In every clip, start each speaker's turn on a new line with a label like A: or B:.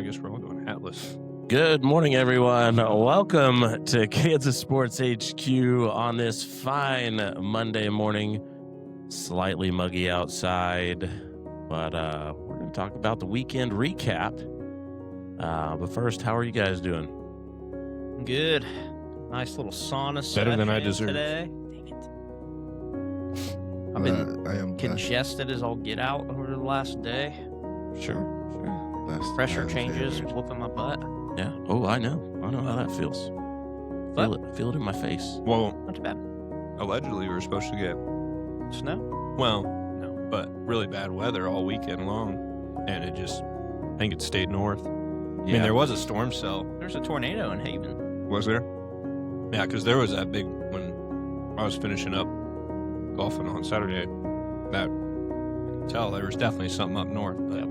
A: I guess we're all going hatless.
B: Good morning, everyone. Welcome to Kansas Sports HQ on this fine Monday morning. Slightly muggy outside, but we're going to talk about the weekend recap. But first, how are you guys doing?
C: Good. Nice little sauna
A: Better than I
C: session
A: deserve.
C: today. Dang it. I've been
D: I am
C: congested as all get out over the last day.
B: Sure.
C: Pressure changes whooping my butt.
B: Yeah. Oh, I know how that feels. Feel it in my face.
A: Well,
C: Not too bad.
A: allegedly we were supposed to get,
C: Snow?
A: well, no, but really bad weather all weekend long, and I think it stayed north. I mean, there was a storm cell.
C: There's a tornado in Haven.
A: Was there? Yeah, because there was that big, when I was finishing up golfing on Saturday, that I could tell there was definitely something up north, but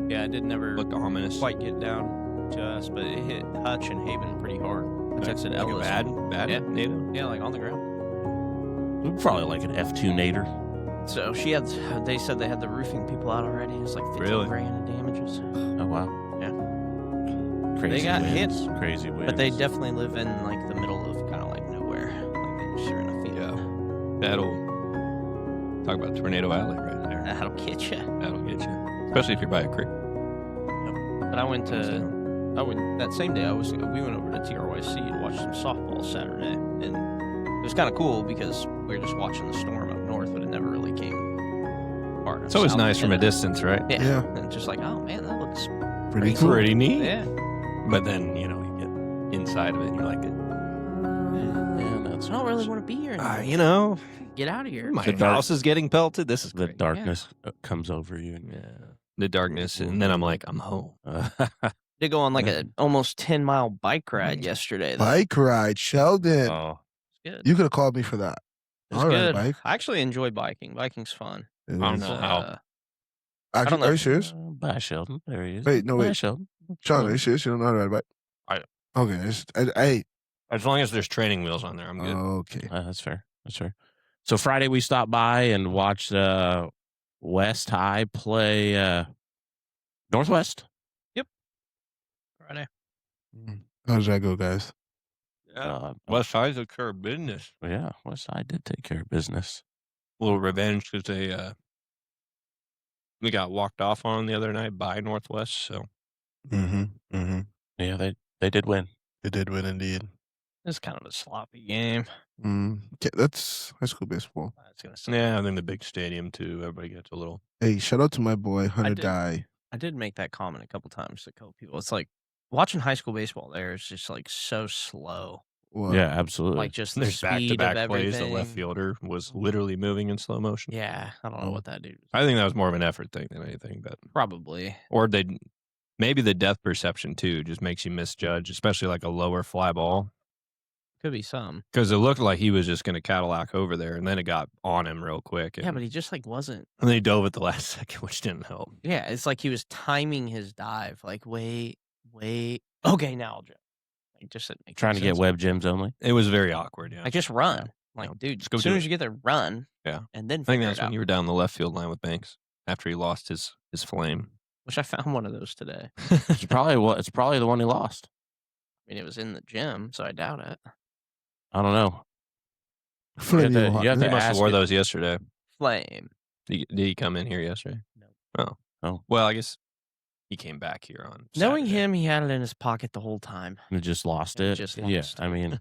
C: Yeah, it did never
A: looked ominous.
C: quite get down to us, but it hit Hutch and Haven pretty hard. I texted
A: Like a
C: Ellis.
A: bad
C: Yeah.
A: NATO?
C: Yeah, like on the ground.
B: Probably like an F2 nader.
C: So they said they had the roofing people out already. It's like 15
A: Really?
C: grand in damages.
B: Oh, wow.
C: Yeah.
B: Crazy
C: got
B: winds. Crazy winds.
C: But they definitely live in like the middle of kind of like nowhere. Like they just are in a field.
A: Yeah. That'll, talk about Tornado Alley right there.
C: That'll get you.
A: That'll get you. Especially if you're by a creek.
C: But I went that same day. We went over to TRYC to watch some softball Saturday, and it was kind of cool because we were just watching the storm up north, but it never really came far enough.
A: It's always
C: south
A: nice
C: to
A: from a
C: hit it.
A: distance, right?
C: Yeah. And just like, oh man, that looks
D: pretty
C: crazy.
D: cool.
A: Pretty neat.
C: Yeah.
A: But then, you get inside of it and you're like,
B: that's
C: I don't really want to be here anymore. Get out of here.
A: my
B: The dark-
A: house is getting pelted. This is
B: the
A: great.
B: darkness comes over you.
A: The darkness. And then I'm like, I'm home.
C: Did go on like a almost 10-mile bike ride yesterday. Though.
D: Bike ride, Sheldon.
B: Oh,
C: It's good.
D: You could have called me for that.
C: It was
D: I'll ride a
C: good.
D: bike.
C: I actually enjoy biking. Biking's fun.
D: It
A: I don't
D: is.
A: know how.
D: Actually,
C: don't know.
D: are you serious?
B: bye, Sheldon. There he is.
D: Wait, no,
B: Bye,
D: wait.
B: Sheldon.
D: Sean, are you serious? You don't know how to ride a bike? Okay. Hey.
A: As long as there's training wheels on there, I'm good.
D: Okay.
B: That's fair. So Friday we stopped by and watched West High play Northwest.
C: Friday.
D: How does that go, guys?
A: West Side's a curb business.
B: Yeah, West High did take care of business.
A: A little revenge because we got walked off on the other night by Northwest. So
D: Mm-hmm.
B: Yeah, they did win.
D: It did win indeed.
C: It's kind of a sloppy game.
D: Okay, that's high school baseball.
C: That's gonna suck.
A: yeah, I think the big stadium too. Everybody gets a little.
D: Hey, shout out to my boy Hunter
C: did.
D: Dye.
C: I did make that comment a couple times to a couple people. It's like watching high school baseball there is just like so slow.
D: Well,
B: Yeah, absolutely.
C: Like just the
A: There's
C: speed of
A: back-to-back plays. The
C: everything.
A: left fielder was literally moving in slow motion.
C: Yeah, I don't know what that dude was.
A: I think that was more of an effort thing than anything, but
C: Probably.
A: or maybe the depth perception too just makes you misjudge, especially like a lower fly ball.
C: Could be some.
A: Because it looked like he was just going to Cadillac over there, and then it got on him real quick.
C: Yeah, but he just like wasn't.
A: And then he dove at the last second, which didn't help.
C: Yeah, it's like he was timing his dive. Like, wait. Okay, now I'll jump. Like, just it makes
B: Trying to get
C: sense.
B: web gyms only.
A: It was very awkward. Yeah,
C: Like, just run.
A: Yeah.
C: Like,
A: Yeah.
C: dude,
A: Just go
C: as soon
A: do
C: as
A: it.
C: you get there, run.
A: Yeah.
C: And then
A: I think
C: figure
A: that's
C: it
A: when
C: out.
A: you were down the left field line with Banks after he lost his flame.
C: Wish I found one of those today.
B: It's probably the one he lost.
C: I mean, it was in the gym, so I doubt it.
B: I don't know.
D: Flame
B: You
D: you
B: have
D: hot,
B: to- you have
D: man.
A: He must have
B: ask
A: wore
B: it.
A: those yesterday.
C: Flame.
A: Did he come in here yesterday?
C: No.
B: Oh.
A: Well, I guess he came back here on
C: Knowing
A: Saturday.
C: him, he had it in his pocket the whole time.
B: You just lost
C: You
B: it.
C: just
B: Yeah,
C: lost
B: I mean,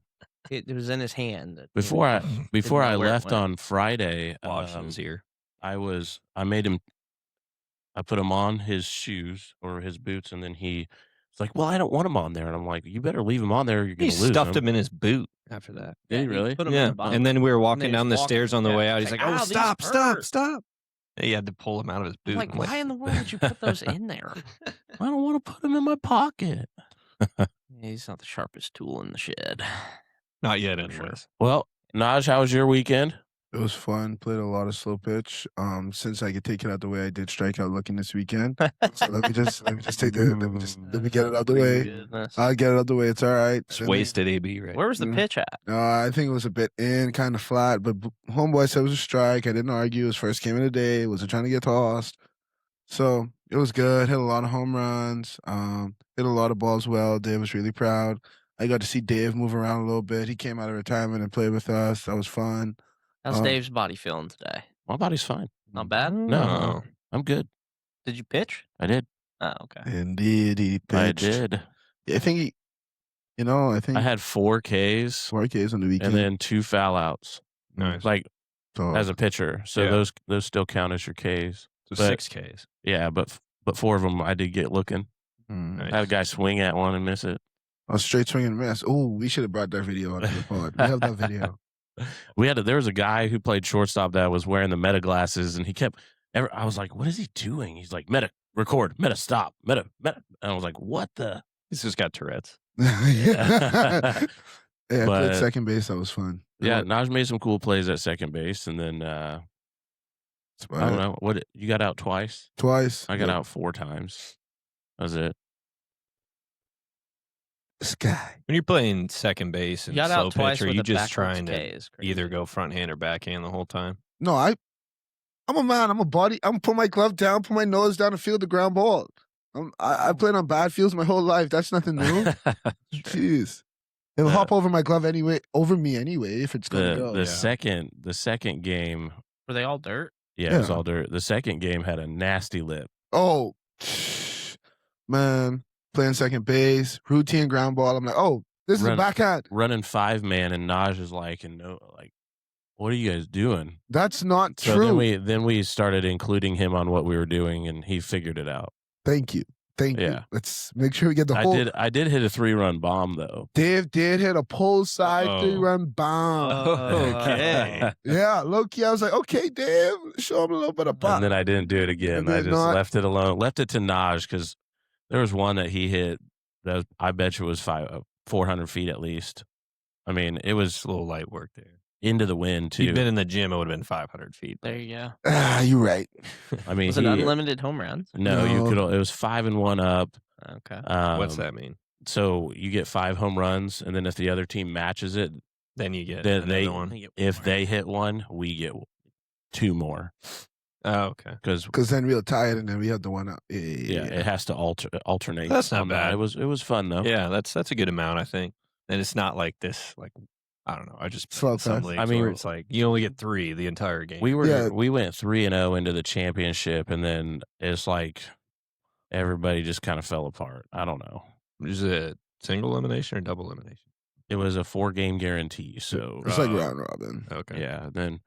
C: It was in his hand.
B: before I
C: know where it
B: left
C: went.
B: on Friday,
A: Washington's here.
B: I put him on his shoes or his boots, and then he's like, "Well, I don't want him on there," and I'm like, "You better leave him on there. Or you're
A: He
B: gonna lose
A: stuffed
B: him."
A: him in his boot after that.
B: Did he really?
C: Put him in
A: Yeah,
C: the bottom.
A: and then we were
C: And
A: walking
C: then
A: down the
C: he's
A: stairs on the
C: walking.
A: way out.
C: He's
A: He's
C: like,
A: like,
C: "Ow,
A: "Oh,
C: these
A: stop!
C: hurt."
A: And he had to pull him out of his boot.
C: I'm like, why in the world would you put those in there?
B: I don't want to put him in my pocket.
C: He's not the sharpest tool in the shed.
A: Not yet,
C: For
A: anyways.
B: Well, Naj, how was your weekend?
D: It was fun. Played a lot of slow pitch. Since I could take it out the way, I did strike out looking this weekend. So let me just take let me get it out the way.
C: Goodness.
D: I'll get it out the way. It's all right.
A: Just wasted AB, right?
C: Where was the pitch at?
D: I think it was a bit in, kind of flat, but homeboy said it was a strike. I didn't argue. It was first game of the day. Wasn't trying to get tossed. So It was good. Hit a lot of home runs. Hit a lot of balls well. Dave was really proud. I got to see Dave move around a little bit. He came out of retirement and played with us. That was fun.
C: How's Dave's body feeling today?
B: My body's fine.
C: Not bad?
B: No, I'm good.
C: Did you pitch?
B: I did.
C: Oh, okay.
D: Indeed, he pitched.
B: I did.
D: I think
B: I had 4 Ks
D: 4 Ks on the weekend.
B: and then 2 foul outs.
A: Nice.
B: Like
D: So,
B: as a pitcher. So
A: Yeah.
B: those still count as your Ks.
A: So
B: but-
A: 6 Ks.
B: Yeah, but 4 of them I did get looking.
A: Nice.
B: I had a guy swing at one and miss it.
D: a straight swing and miss. Oh, we should have brought that video onto the pod. We have that video.
B: There was a guy who played shortstop that was wearing the meta glasses, and he kept. I was like, "What is he doing?" He's like, "Meta, record, meta, stop, meta." And I was like, "What the?"
A: He's just got Tourette's.
D: Yeah, I
B: But-
D: played second base. That was fun.
B: Yeah, Naj made some cool plays at second base, and then I don't know what you got out twice.
D: Twice.
B: I got
D: Yep.
B: out 4 times. That was it.
D: This guy.
A: When you're playing second base
C: You
A: and
C: got
A: slow
C: out twice
A: pitch, are
C: with
A: you
C: a
A: just
C: backwards
A: trying
C: K
A: to
C: is crazy.
A: either go front hand or backhand the whole time?
D: No, I'm a man. I'm a body. I'm put my glove down, put my nose down, and field the ground ball. I played on bad fields my whole life. That's nothing new. Jeez, it'll
B: Yeah.
D: hop over my glove anyway, over me anyway. If it's gonna go.
B: the second game,
C: Were they all dirt?
B: yeah, it was
D: Yeah.
B: all dirt. The second game had a nasty lip.
D: Oh, man, playing second base, routine ground ball. I'm like, oh, this is a
B: Run-
D: backhand.
B: Running 5-man, and Naj is like, what are you guys doing?
D: That's not
B: So
D: true.
B: then we started including him on what we were doing, and he figured it out.
D: Thank you.
B: Yeah.
D: Let's make sure we get the whole.
B: I did hit a 3-run bomb though.
D: Dave did hit a pull side
A: Uh-oh.
D: 3-run bomb.
A: Okay.
D: Yeah, low key. I was like, okay, Dave, show him a little bit of pop.
B: And then I didn't do it again.
D: You
B: I
D: did
B: just
D: not?
B: left it alone. Left it to Naj because there was one that he hit that I bet you was 400 feet at least. I mean, it was
A: It's a little light work there.
B: into the wind
A: If
B: too.
A: you'd been in the gym, it would have been 500 feet.
C: There you go.
D: You're right.
B: I mean,
C: Was it unlimited home runs?
B: No, you
D: No.
B: could. It was 5 and 1 up.
C: Okay.
A: What's that mean?
B: So you get 5 home runs, and then if the other team matches it,
A: Then you get
B: Then
A: another
B: they-
A: one.
B: if they hit one, we get 2 more
A: Oh, okay.
B: because
D: Because then we'll tie it and then we have the one out.
B: yeah, it has to alternate.
A: That's not
B: on that.
A: bad.
B: It was fun though.
A: Yeah, that's a good amount, I think. And it's not like this, like, I don't know. I just
D: Slow
A: played some
D: fest.
A: leagues
B: I mean-
A: where it's like you only get 3 the entire game.
B: We
D: Yeah.
B: went 3-0 into the championship, and then it's like everybody just kind of fell apart. I don't know.
A: Is it single elimination or double elimination?
B: It was a 4-game guarantee, so
D: It's like
A: Uh,
D: round robin.
A: Okay.
B: yeah. Then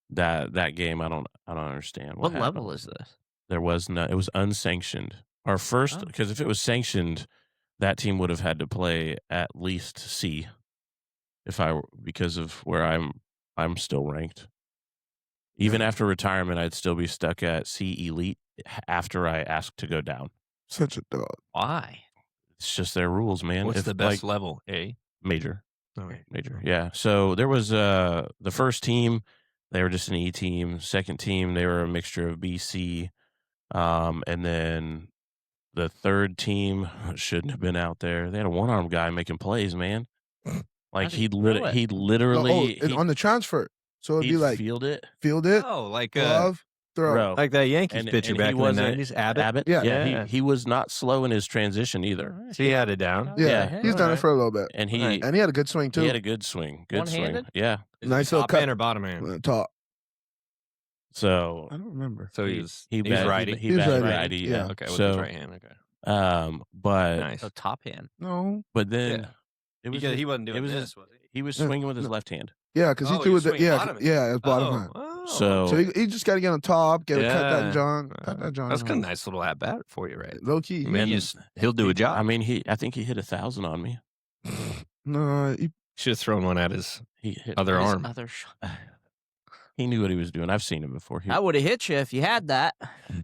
B: that game, I don't understand
C: What
B: happened.
C: level is this?
B: There was no. It was unsanctioned. Our first,
C: Oh.
B: because if it was sanctioned, that team would have had to play at least C. Because of where I'm still ranked. Even after retirement, I'd still be stuck at C elite after I asked to go down.
D: Such a dog.
C: Why?
B: It's just their rules, man.
A: What's
B: If,
A: the best
B: like,
A: level? A?
B: major?
A: Okay.
B: Major, yeah. So there was the first team, they were just an E team. Second team, they were a mixture of B, C, and then the third team shouldn't have been out there. They had a 1-arm guy making plays, man. Like
C: How'd he throw it?
B: he literally
D: on the transfer. So it'd
B: he'd
D: be like
B: field it,
D: field it,
A: Oh, like
D: glove, throw.
B: bro.
A: like that Yankees
B: And-
A: pitcher
B: and
A: back
B: he
A: in the
B: wasn't-
A: 90s, Abbott.
B: Abbott.
D: Yeah.
A: Yeah.
B: He was not slow in his transition either,
A: So he had it down.
D: Yeah,
B: Yeah.
D: he's done it
A: Alright.
D: for a little bit,
B: and he
A: Right.
D: and he had a good swing too.
B: he had a good swing, good swing.
C: One-handed?
B: Yeah.
A: Is
D: Nice
A: it
D: little
A: top
D: cut.
A: hand or bottom hand?
D: Top.
B: So
D: I don't remember.
A: So
B: he-
A: he's
B: he
A: he's
B: bat-
A: righty.
B: He
D: He was
B: batted
D: righty.
B: righty.
D: Yeah.
B: Yeah.
A: Okay, with
B: So
A: his right hand. Okay.
B: but
A: Nice.
C: So top hand.
D: No.
B: but then
A: Yeah.
B: it was
A: He wasn't doing
B: it was
A: this, was he?
B: he was
D: Yeah,
B: swinging with his
D: no.
B: left hand.
D: Yeah, because
A: Oh,
D: he
A: he
D: threw
A: was
D: with the
A: swinging
D: yeah,
A: bottom hand.
D: yeah, it's bottom hand.
A: Oh.
B: So
D: So he just got to get on top, got to cut
A: Yeah.
D: that John, cut that John.
A: That's a nice little at bat for you, right?
D: Low key.
A: I mean,
B: And-
A: he'll do a job.
B: I mean, I think he hit 1,000 on me.
D: No, he,
A: Should have thrown one at his
B: He hit
A: other
C: His
A: arm.
C: Other shot.
B: He knew what he was doing. I've seen him before.
C: I would have hit you if you had that.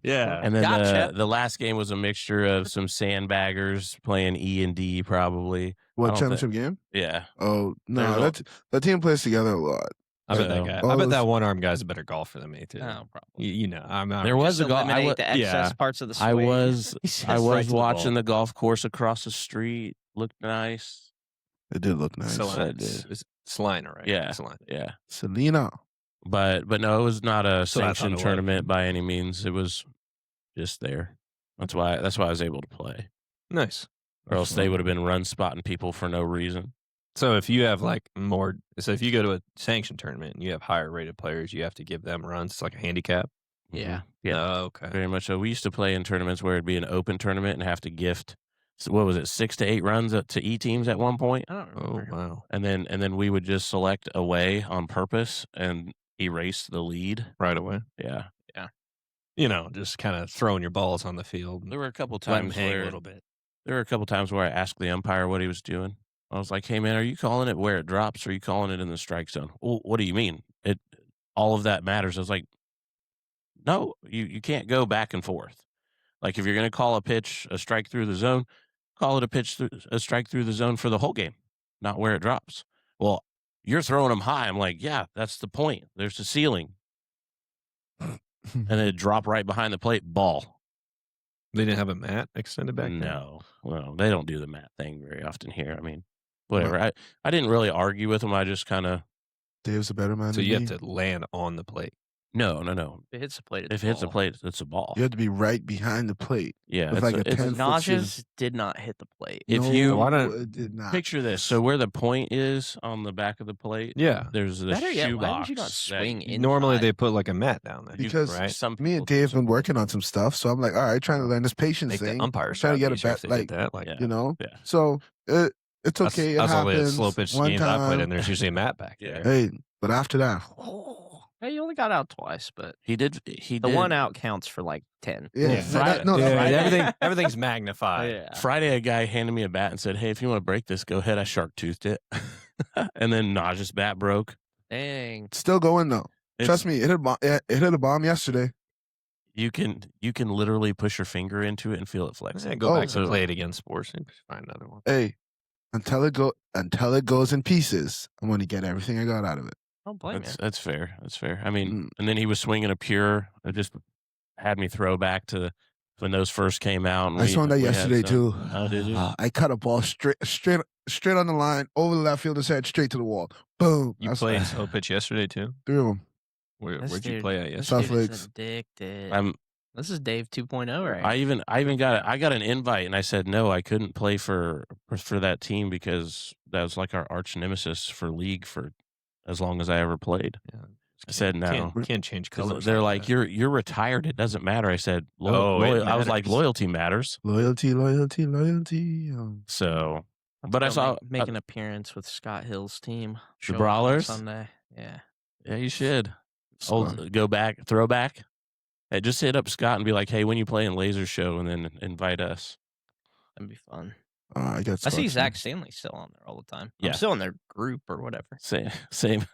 A: Yeah.
B: And then
C: Gotcha.
B: the last game was a mixture of some sandbaggers playing E and D, probably.
D: what
B: don't
D: championship game?
B: Yeah.
D: Oh
B: There's
D: no,
B: a-
D: that team plays together a lot.
A: I bet
B: So-
A: that guy.
D: all
A: I bet
D: those-
A: that one arm guy's a better golfer than me too.
C: Oh, probably.
A: You know, I'm not.
B: There was
C: Just
B: a golf.
C: eliminate the excess
A: yeah.
C: parts of the swing.
B: I was
A: He's
B: I
A: just
B: was
A: right to the
B: watching
A: ball.
B: the golf course across the street. Looked nice.
D: It did look nice.
A: Salina.
B: That did.
A: It's Salina, right?
B: Yeah.
A: Salina.
B: Yeah.
D: Selena.
B: But no, it was not a
A: So I thought
B: sanctioned
A: it was.
B: tournament by any means. It was just there. That's why I was able to play.
A: Nice.
B: Or else they would have been run spotting people for no reason.
A: So if you have if you go to a sanctioned tournament and you have higher rated players, you have to give them runs. It's like a handicap.
C: Yeah.
B: Yeah.
A: Oh, okay.
B: Very much so. We used to play in tournaments where it'd be an open tournament and have to gift, what was it, 6 to 8 runs to E teams at one point?
C: I don't
A: Oh,
C: remember.
A: wow.
B: And then we would just select away on purpose and erase the lead.
A: Right away.
B: Yeah.
A: Just kind of throwing your balls on the field.
B: There were a couple
A: Let 'em
B: times
A: hang
B: where
A: a little bit.
B: I asked the umpire what he was doing. I was like, "Hey man, are you calling it where it drops or are you calling it in the strike zone?" Well, what do you mean? All of that matters. I was like, "No, you can't go back and forth. Like if you're going to call a pitch a strike through the zone, call it a strike through the zone for the whole game, not where it drops." Well, you're throwing them high. I'm like, "Yeah, that's the point. There's a ceiling." And then it drop right behind the plate, ball.
A: They didn't have a mat extended back there?
B: No, well, they don't do the mat thing very often here. I mean, whatever. I didn't really argue with them. I just kind of
D: Dave's a better man
A: So
D: than
A: you
D: me.
A: have to land on the plate.
B: no.
C: If it hits the plate,
B: If it hits a plate, it's a ball.
D: You have to be right behind the plate.
B: Yeah,
D: with like a 10 foot
C: Najas did not hit the plate.
B: If
D: no,
B: you
D: it did not.
B: picture this, so where the point is on the back of the plate,
A: Yeah.
B: there's the
C: Better yet,
B: shoe
C: why
B: box.
C: did you not
B: that-
C: swing in?
A: Normally they put like a mat down there.
D: Because
A: right?
B: Some
D: me
B: people
D: and
B: do
D: Dave
B: so.
D: been working on some stuff, so I'm like, all right, trying to learn this patience
A: Make the
D: thing.
A: umpires
D: trying to get a
A: easier if
D: bet,
A: they
D: like,
A: did that. Like,
B: Yeah.
D: you know.
B: Yeah.
D: So it's okay.
A: that's
D: it
A: only a
D: happens.
A: slow pitch
D: one
A: games I played in.
D: time.
A: There's usually a mat back
B: Yeah.
A: there.
D: Hey, but after that,
C: Hey, you only got out twice, but
B: He did.
C: the one out counts for like 10.
D: yeah,
A: Yeah.
D: Friday,
A: Everything's magnified.
B: Friday, a guy handed me a bat and said, "Hey, if you want to break this, go ahead." I shark toothed it, and then Naj's bat broke.
C: Dang.
D: still going though.
B: It's-
D: Trust me, it hit a bomb yesterday.
B: You can literally push your finger into it and feel it flex.
A: Go back
B: so-
A: to play it again, sports, and find another one.
D: Hey, until it goes in pieces, I'm going to get everything I got out of it.
C: Don't blame
B: That's fair. That's fair. I mean, and then he was swinging a pure. It just had me throw back to when those first came out. And
D: I swung that
B: we had
D: yesterday
B: some-
D: too.
B: Oh, did you?
D: I cut a ball straight on the line, over the left fielder's head, straight to the wall. Boom.
A: You
D: That's
A: played slow pitch yesterday too.
D: 3 of them.
C: This
A: Where'd you
C: dude-
A: play at
C: This
A: yesterday?
D: South
C: dude is
D: Lakes.
C: addicted. This is Dave 2.0 right
B: I even I got an invite and I said no, I couldn't play for that team because that was like our arch nemesis for league for as long as I ever played.
A: Yeah.
B: I said no.
A: Can't change
B: 'Cause
A: colors.
B: they're like
A: that.
B: you're retired. It doesn't matter. I said
A: Oh, it
B: I was like
A: matters.
B: loyalty matters.
D: Loyalty.
B: So,
C: now.
B: but I saw
C: make an appearance with Scott Hill's team.
B: The
C: Show up on
B: Brawlers?
C: Sunday. Yeah.
B: yeah, you should.
D: So,
B: Go back, throwback. Hey, just hit up Scott and be like, "Hey, when you play in Laser Show," and then invite us.
C: That'd be fun.
D: I got
C: I see
D: Scott's
C: Zach
D: name.
C: Stanley still on there all the time.
B: Yeah.
C: I'm still in their group or whatever.
B: Same.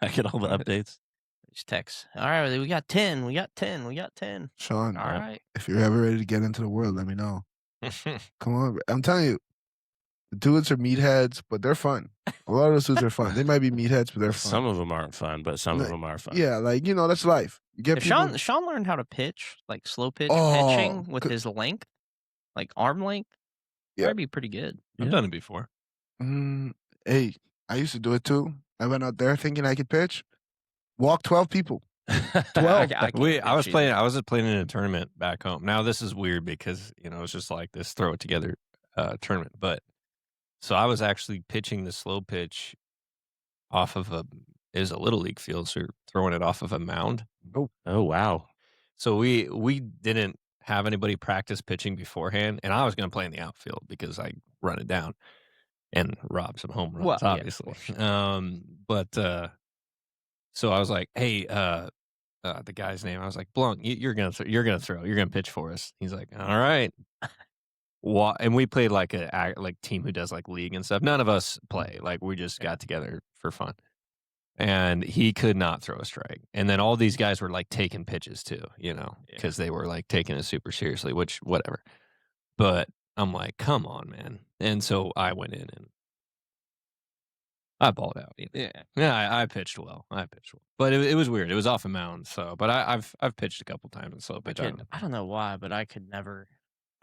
B: I get all the updates.
C: Just text. All right, we got 10. We got 10. We got 10.
D: Sean,
C: All right.
D: if you're ever ready to get into the world, let me know. Come on. I'm telling you, the dudes are meatheads, but they're fun. A lot of those dudes are fun. They might be meatheads, but they're fun.
B: Some of them aren't fun, but some of
D: Like,
B: them are fun.
D: Yeah, like, that's life. You get
C: If
D: people.
C: Sean learned how to pitch, like slow pitch
D: Oh,
C: pitching with
D: good.
C: his length, like arm length,
D: Yeah.
C: that'd be pretty good.
A: I've done it before.
D: Hey, I used to do it too. I went out there thinking I could pitch. Walk 12 people. 12.
C: I can't
A: I was
C: pitch
A: playing.
C: either.
A: I was playing in a tournament back home. Now this is weird because it's just like this throw it together tournament. But so I was actually pitching the slow pitch off of it was a little league field, so you're throwing it off of a mound.
B: Oh wow.
A: So we didn't have anybody practice pitching beforehand, and I was going to play in the outfield because I run it down and rob some home runs,
C: Well, yeah, of
A: obviously.
C: course.
A: So I was like, hey, the guy's name. I was like, Blanc, you're gonna throw. You're gonna pitch for us. He's like, all right. And we played like a team who does like league and stuff. None of us play. Like we just got together for fun. And he could not throw a strike. And then all these guys were like taking pitches too, because they were like taking it super seriously, which whatever. But I'm like, come on, man. And so I went in and I balled out. Yeah, I pitched well. But it was weird. It was off a mound. So, but I've pitched a couple times in slow pitch.
C: I don't know why, but I could never.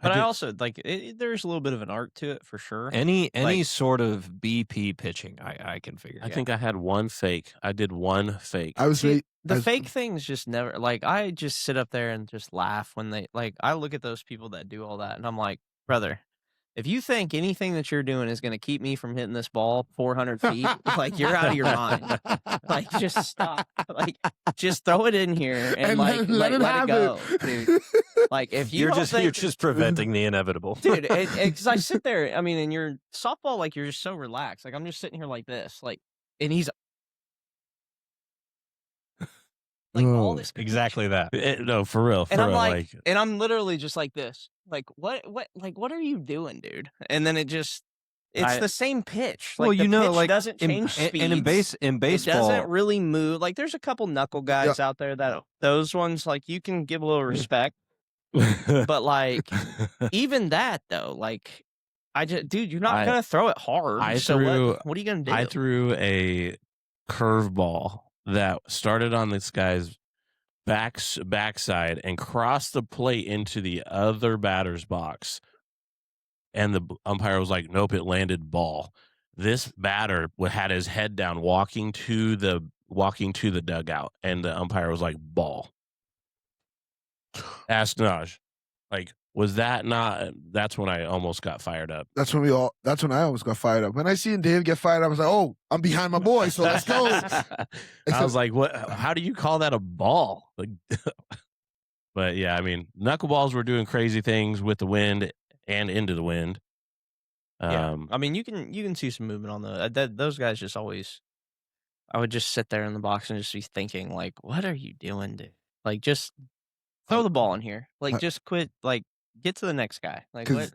C: But I also like there's a little bit of an art to it for sure.
A: Any
C: like-
A: sort of BP pitching, I can figure.
B: I think I had one fake. I did one fake.
D: I was
C: See, The fake things just never like, I just sit up there and just laugh when they like, I look at those people that do all that, and I'm like, "Brother, if you think anything that you're doing is gonna keep me from hitting this ball 400 feet, like, you're out of your mind. Like, just stop. Like, just throw it in here and, like,
D: let
C: let it go, dude. Like, if you
A: You're
C: don't
A: just you're
C: think
A: just preventing the inevitable.
C: dude, because I sit there, I mean, and you're softball, like, you're just so relaxed. Like, I'm just sitting here like this, like, and he's like, all this
A: Exactly that.
B: No, for real.
C: and I'm
B: real,
C: like, and I'm literally just like this. Like, what are you doing, dude? And then it's
B: I-
C: the same pitch.
A: Well,
C: Like, the
A: you know,
C: pitch
A: like
C: doesn't change
A: and in
C: speeds.
A: in
C: It
A: baseball,
C: doesn't really move. Like, there's a couple knuckle guys out there that those ones, like, you can give a little respect. But, like, even that, though, like, dude, you're not going to throw it hard. What are you going to do?
B: I threw a curveball that started on this guy's backside and crossed the plate into the other batter's box. And the umpire was like, "Nope, it landed ball." This batter had his head down, walking to the dugout, and the umpire was like, "Ball." Ask Naj, like, was that not? That's when I almost got fired up.
D: That's when I almost got fired up. When I seen Dave get fired up, I was like, "Oh, I'm behind my boy, so let's go."
B: I was like, "What? How do you call that a ball?" Like, but yeah, I mean, knuckleballs were doing crazy things with the wind and into the wind.
C: Yeah, I mean, you can see some movement on those guys. Just always, I would just sit there in the box and just be thinking, like, what are you doing, dude? Like, just throw the ball in here. Like, just quit. Like, get to the next guy. Like, what?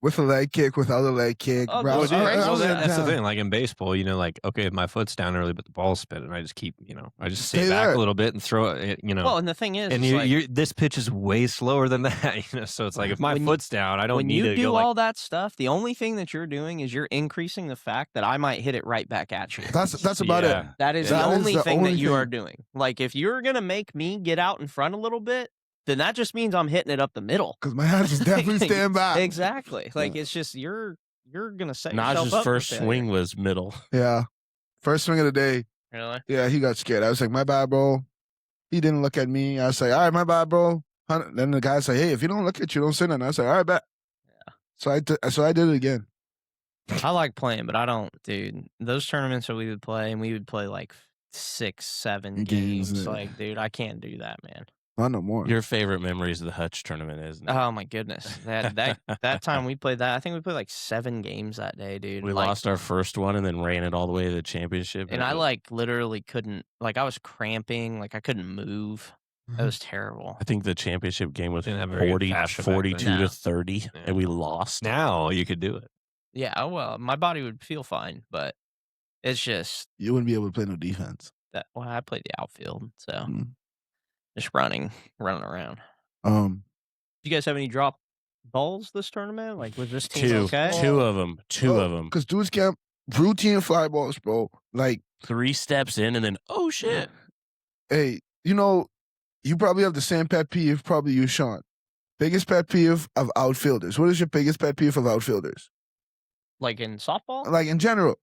D: With a leg kick, without a leg kick,
C: Oh,
D: bro.
C: those
A: Well,
C: are
A: dude,
C: crazy.
A: well, that's the
D: down.
A: thing. Like in baseball, you know, like, okay, if my foot's down early, but the ball's spinning, I just keep, I just
D: Stay
A: stay back
D: there.
A: a little bit and throw it,
C: Well, and the thing is,
A: And
C: it's like,
A: this pitch is way slower than that, so it's like if my
C: When you-
A: foot's down, I don't
C: when
A: need
C: you
A: to
C: do
A: go
C: all that stuff, the only thing that you're doing is you're increasing the fact that I might hit it right back at you.
D: That's about it.
A: Yeah.
C: That is
D: That
C: the
D: is
C: only
D: the
C: thing that
D: only
C: you are
D: thing.
C: doing. Like, if you're gonna make me get out in front a little bit, then that just means I'm hitting it up the middle.
D: Because my hands is definitely stand back.
C: Exactly. Like, it's just you're gonna set yourself
B: Naj's
C: up for
B: first
C: failure.
B: swing was middle.
D: Yeah. First swing of the day.
C: Really?
D: Yeah, he got scared. I was like, "My bad, bro." He didn't look at me. I was like, "All right, my bad, bro." Then the guy said, "Hey, if you don't look at you, don't say nothing." I was like, "All right, bet."
C: Yeah.
D: So I did it again.
C: I like playing, but I don't, dude. Those tournaments that we would play, and we would play like 6, 7
D: Games,
C: games.
D: yeah.
C: Like, dude, I can't do that, man.
D: Not no more.
B: Your favorite memories of the Hutch tournament, isn't it?
C: Oh my goodness, that time we played that. I think we played like 7 games that day, dude.
B: We
C: Like,
B: lost our first one and then ran it all the way to the championship.
C: and I like literally couldn't. Like, I was cramping. Like, I couldn't move. It was terrible.
B: I think the championship game was
A: Didn't have very good
B: 40,
A: fashion back then.
B: 42
C: No.
B: to 30,
A: Yeah.
B: and we lost.
A: Now you could do it.
C: Yeah, well, my body would feel fine, but it's just
D: You wouldn't be able to play no defense.
C: that. Well, I played the outfield, so
D: Mm.
C: just running around.
D: Um,
C: Do you guys have any drop balls this tournament? Like, was this team
B: Two,
C: okay?
B: two of them, two of them.
D: Because dudes can't routine fly balls, bro. Like,
B: 3 steps in, and then oh shit!
D: hey, you probably have the same pet peeve, probably you, Sean. Biggest pet peeve of outfielders. What is your biggest pet peeve of outfielders?
C: Like in softball?
D: Like in general,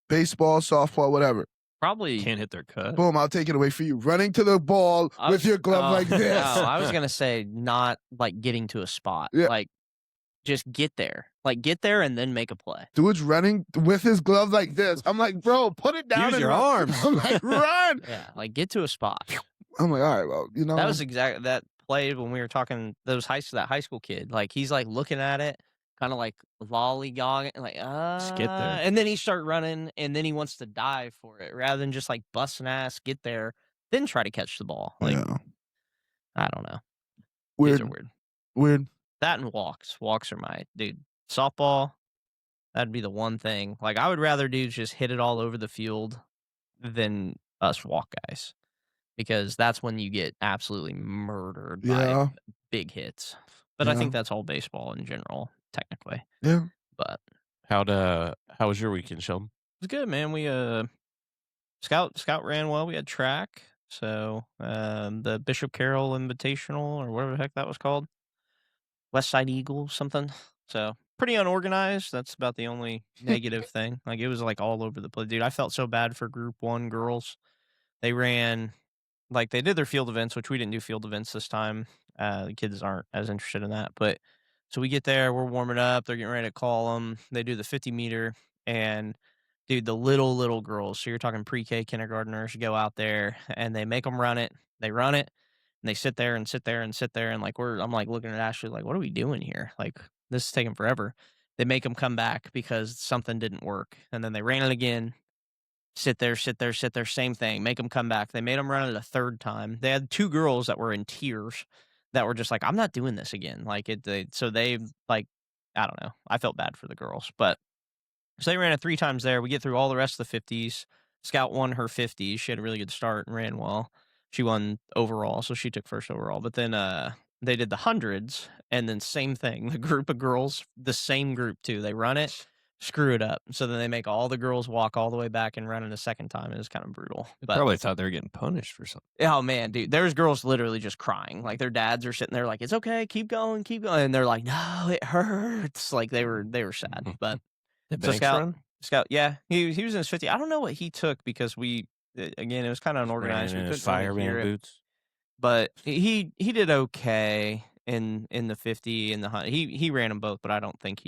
D: baseball, softball, whatever.
C: Probably.
A: Can't hit their cut.
D: Boom, I'll take it away for you. Running to the ball with your glove like this.
C: No, I was gonna say not like getting to a spot.
D: Yeah.
C: Like, just get there. Like, get there and then make a play.
D: Dude's running with his glove like this. I'm like, bro, put it down.
A: Use
D: and
A: your
D: run.
A: arms.
D: I'm like, run.
C: Yeah, like get to a spot.
D: I'm like, all right, well,
C: That was exactly that play when we were talking. That high school kid. Like, he's like looking at it, kind of like lollygagging, like
A: Just get there.
C: and then he started running, and then he wants to dive for it rather than just like busting ass, get there, then try to catch the ball. Like,
D: yeah.
C: I don't know.
D: Weird.
C: These are weird.
D: Weird.
C: That and walks. Walks are my dude. Softball, that'd be the one thing. Like, I would rather dudes just hit it all over the field than us walk guys. Because that's when you get absolutely murdered
D: Yeah.
C: by big hits. But I
D: Yeah.
C: think that's all baseball in general, technically.
D: Yeah.
C: But
B: How was your weekend, Sheldon?
C: it was good, man. We Scout ran well. We had track. So the Bishop Carroll Invitational, or whatever the heck that was called. West Side Eagles, something. So pretty unorganized. That's about the only negative thing. Like, it was like all over the place. Dude, I felt so bad for Group 1 girls. They ran like they did their field events, which we didn't do field events this time. The kids aren't as interested in that. But so we get there, we're warming up, they're getting ready to call them. They do the 50 meter, and dude, the little girls. So you're talking pre-K kindergartners go out there and they make them run it. They run it, and they sit there and sit there and sit there, and like I'm like looking at Ashley like, what are we doing here? Like this is taking forever. They make them come back because something didn't work, and then they ran it again. Sit there, sit there, sit there, same thing. Make them come back. They made them run it a third time. They had 2 girls that were in tears that were just like, I'm not doing this again. Like so they like, I don't know. I felt bad for the girls, but so they ran it 3 times there. We get through all the rest of the 50s. Scout won her 50s. She had a really good start and ran well. She won overall, so she took first overall. But then they did the hundreds, and then same thing. The group of girls, the same group too. They run it, screw it up. So then they make all the girls walk all the way back and run it a second time. It was kind of brutal.
A: They probably thought they were getting punished for something.
C: Oh man, dude, there's girls literally just crying. Like their dads are sitting there like, it's okay, keep going, and they're like, no, it hurts. Like they were sad. But
A: Did
C: so
A: Banks run?
C: Scout, yeah, he was in his 50. I don't know what he took because again, it was kind of unorganized. We
B: Ran in
C: couldn't
B: his
C: really hear
B: fireman
C: it.
B: boots.
C: But he did okay in the 50 and the 100. He ran them both, but I don't think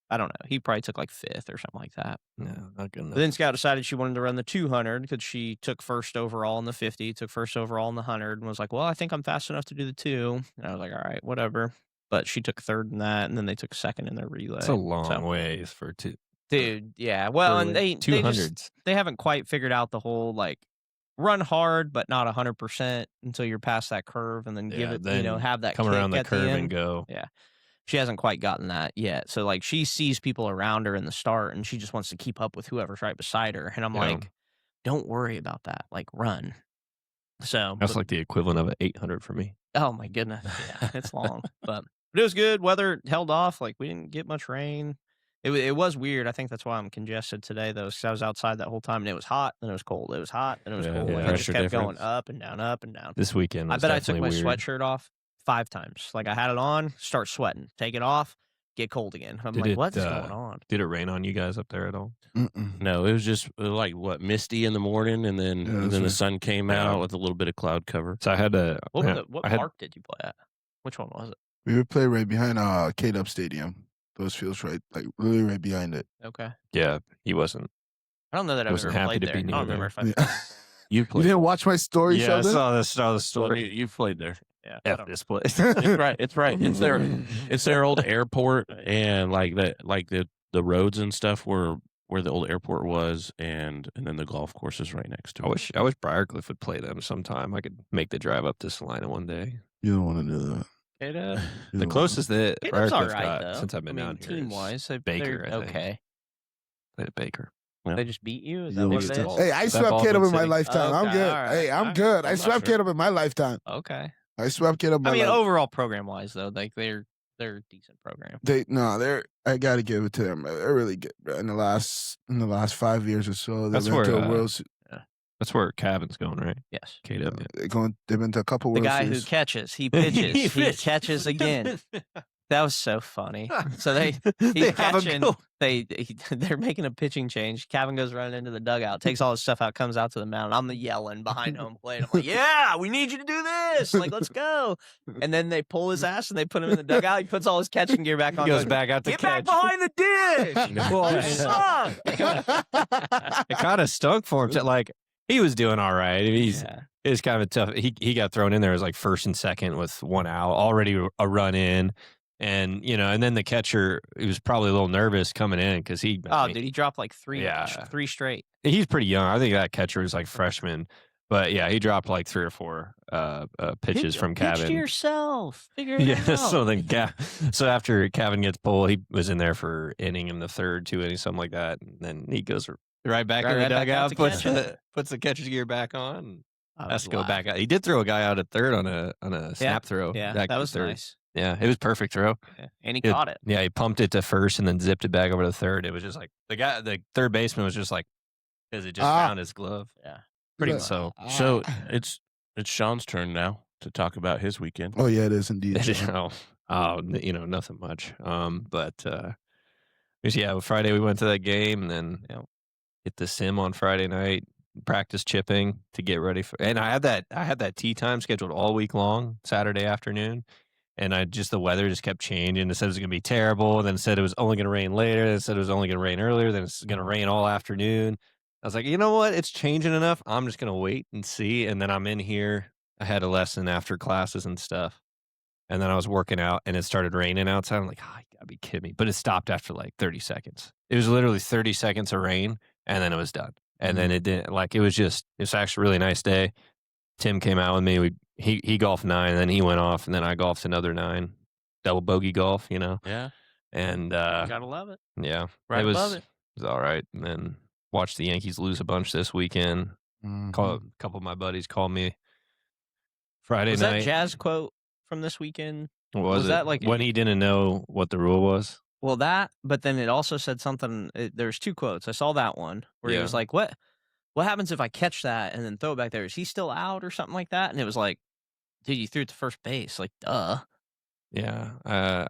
C: I don't know. He probably took like 5th or something like that.
A: No, not good enough.
C: But then Scout decided she wanted to run the 200 because she took first overall in the 50, took first overall in the 100, and was like, well, I think I'm fast enough to do the 2. And I was like, all right, whatever. But she took 3rd in that, and then they took 2nd in their relay.
A: It's a long ways for 2.
C: Dude, yeah. Well, and they
A: 200s.
C: They haven't quite figured out the whole like run hard but not 100% until you're past that curve, and then give it,
A: then
C: have that
A: come
C: kick
A: around the
C: at
A: curve
C: the end.
A: and go.
C: Yeah. She hasn't quite gotten that yet. So like she sees people around her in the start, and she just wants to keep up with whoever's right beside her. And I'm like, don't worry about that. Like run. So
A: that's like the equivalent of an 800 for me.
C: Oh my goodness. Yeah, it's long. But it was good. Weather held off. Like we didn't get much rain. It was weird. I think that's why I'm congested today, though, because I was outside that whole time, and it was hot, then it was cold. It was hot, then it was cold. Like, it just kept going up and down, up and down.
A: This weekend was
C: I bet I took my
A: weird.
C: sweatshirt off 5 times. Like, I had it on, start sweating. Take it off, get cold again. I'm like, what's going on?
A: Did it rain on you guys up there at all?
B: No, it was just like, misty in the morning, and then the sun came out with a little bit of cloud cover.
A: So I had to...
C: What park did you play at? Which one was it?
D: We would play right behind K-Dub Stadium. Those fields really right behind it.
C: Okay.
A: Yeah, he wasn't.
C: I don't know that I've ever played there. I don't remember if I played.
B: You played.
D: You didn't watch my story?
A: Yeah, I
D: Sheldon?
A: saw the story.
B: You played there.
C: Yeah.
A: F this place.
B: It's right. It's their old airport, and like the roads and stuff where the old airport was, and then the golf course is right next to it.
A: I wish Briarcliff would play them sometime. I could make the drive up to Salina one day.
D: You don't want to do that.
A: The closest that
C: Briarcliff
A: got
C: though.
A: since I've been down here.
C: Team wise,
A: Baker, I think.
C: okay.
A: Played at Baker.
B: Yeah.
C: They just beat you? Is that what it is?
D: Hey, I
A: That
D: swept
A: ball's
D: K-Dub
A: been
D: in my
A: sitting-
D: lifetime. I'm
C: Okay,
D: good.
C: all right,
D: Hey, I'm
C: all
D: good.
C: right.
D: I
C: I'm
D: swept
C: not sure.
D: K-Dub in my lifetime.
C: Okay.
D: I swept K-Dub in my
C: I mean,
D: life.
C: overall program wise though, like they're a decent program.
D: I gotta give it to them. They're really good. Bro. In the last 5 years or so,
A: That's
D: they've been
A: where,
D: to a World.
A: That's where Cavan's going, right?
C: Yes.
A: KW.
D: They've been to a couple
C: The
D: World
C: guy
D: Series.
C: who catches, he pitches, he catches again. That was so funny. So he's catching. They're making a pitching change. Cavan goes running into the dugout, takes all his stuff out, comes out to the mound. I'm yelling behind home plate. I'm like, "Yeah, we need you to do this. Like, let's go!" And then they pull his ass and they put him in the dugout. He puts all his catching gear back on.
A: He goes back out to
C: Get
A: catch.
C: back behind the dish.
A: Well,
C: You suck.
A: It kind of stunk for him. Like he was doing all right.
C: Yeah.
A: It was kind of tough. He got thrown in there as like first and second with 1 out, already a run in. And, and then the catcher, he was probably a little nervous coming in because dude,
C: he dropped like three straight.
A: He's pretty young. I think that catcher was like freshman. But yeah, he dropped like 3 or 4 pitches from Cavan.
C: Pitch to yourself. Figure it out.
A: So after Cavan gets pulled, he was in there for inning in the 3rd, 2 innings, something like that. And then he goes right back in the
C: right back out
A: dugout,
C: to
A: puts the catcher's gear back on.
C: I
A: Has to
C: was
A: go back out. He did throw a guy out at 3rd on a snap throw.
C: Yeah,
A: back
C: that
A: to
C: was
A: 3rd.
C: nice.
A: Yeah, it was perfect throw.
C: Yeah. And he caught it.
A: Yeah, he pumped it to first and then zipped it back over to 3rd. It was just like the third baseman was just like, because it just found his glove.
C: Yeah,
A: pretty
D: Yeah.
A: much so.
B: So it's Sean's turn now to talk about his weekend.
D: Oh yeah, it is indeed.
A: Nothing much. Friday we went to that game and then hit the sim on Friday night. practice chipping to get ready for. And I had that tee time scheduled all week long, Saturday afternoon. And the weather just kept changing. It said it was going to be terrible. Then it said it was only going to rain later. Then it said it was only going to rain earlier. Then it's going to rain all afternoon. I was like, you know what? It's changing enough. I'm just going to wait and see. And then I'm in here. I had a lesson after classes and stuff. And then I was working out and it started raining outside. I'm like, oh, you gotta be kidding me. But it stopped after like 30 seconds. It was literally 30 seconds of rain and then it was done. And then it didn't, like, it's actually a really nice day. Tim came out with me. He golfed 9, and then he went off, and then I golfed another 9. Double bogey golf,
B: Yeah.
A: And
C: Gotta love it.
A: yeah,
C: Right above it.
A: it was all right. And then watched the Yankees lose a bunch this weekend.
D: Mhm.
A: A couple of my buddies called me Friday
C: Was
A: night.
C: that Jazz quote from this weekend?
A: Was
C: that
A: it
C: like
A: when he didn't know what the rule was?
C: Well, but then it also said something. There's 2 quotes. I saw that one where he was like, "What happens if I catch that and then throw it back there? Is he still out or something like that?" And it was like, "Dude, you threw it to first base. Like, duh."
A: Yeah,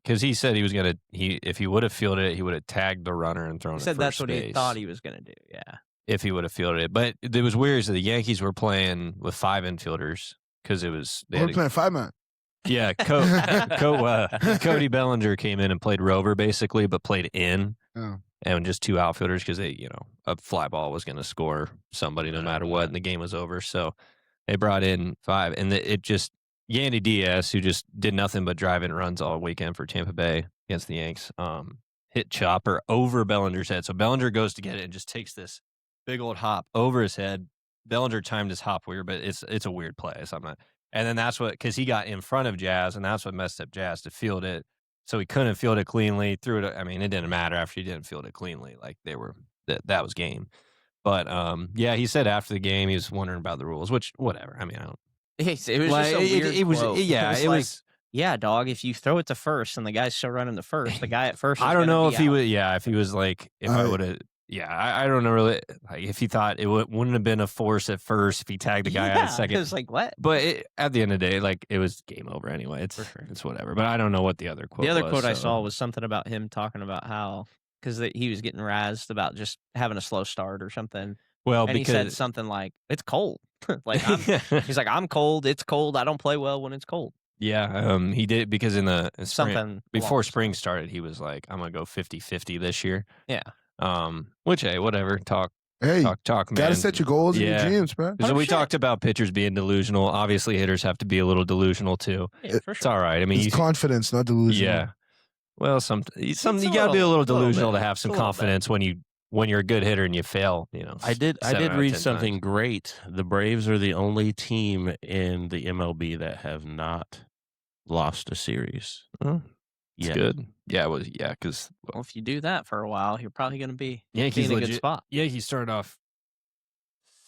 A: because he said he was gonna. If he would have fielded it, he would have tagged the runner and thrown
C: He
A: it.
C: said that's
A: first
C: what
A: base.
C: he thought he was gonna do. Yeah.
A: If he would have fielded it, but it was weird. So the Yankees were playing with 5 infielders because it was.
D: We're playing 5-man.
A: Yeah, Cody Bellinger came in and played rover basically, but played in, and just 2 outfielders because a fly ball was going to score somebody no matter what, and the game was over. So they brought in 5, and Yandy Diaz, who just did nothing but drive in runs all weekend for Tampa Bay against the Yanks, hit chopper over Bellinger's head. So Bellinger goes to get it and just takes this big old hop over his head. Bellinger timed his hop weird, but it's a weird play. So I'm not. And then because he got in front of Jazz, and that's what messed up Jazz to field it. So he couldn't field it cleanly. Threw it. I mean, it didn't matter after he didn't field it cleanly. Like that was game. But yeah, he said after the game he was wondering about the rules, which whatever. I mean, I don't.
C: It was just a weird quote.
A: It was.
C: Yeah, dog. If you throw it to first and the guy's still running to first, the guy at first.
A: I don't know if he would. Yeah, if he was like, if I would have. Yeah, I don't know really. Like, if he thought it wouldn't have been a force at first if he tagged the guy out at second.
C: It was like, what?
A: But at the end of the day, like, it was game over anyway. It's whatever. But I don't know what the other quote was.
C: The other quote I saw was something about him talking about how, because he was getting razzed about just having a slow start or something.
A: Well,
C: and he said something like, it's cold. He's like, I'm cold. It's cold. I don't play well when it's cold.
A: Yeah, he did because in the
C: something
A: before spring started, he was like, I'm going to go 50-50 this year.
C: Yeah.
A: Which, hey, whatever. Talk, man.
D: Gotta set your goals and your dreams, bro.
A: So we talked about pitchers being delusional. Obviously, hitters have to be a little delusional too.
C: Yeah, for sure.
A: It's all right. I mean,
D: it's confidence, not delusion.
A: Yeah. Well, you got to be a little delusional to have some confidence when you're a good hitter and you fail.
B: I did read something great. The Braves are the only team in the MLB that have not lost a series.
A: It's good. Yeah, because
C: if you do that for a while, you're probably going to be in a good spot.
A: Yeah, he started off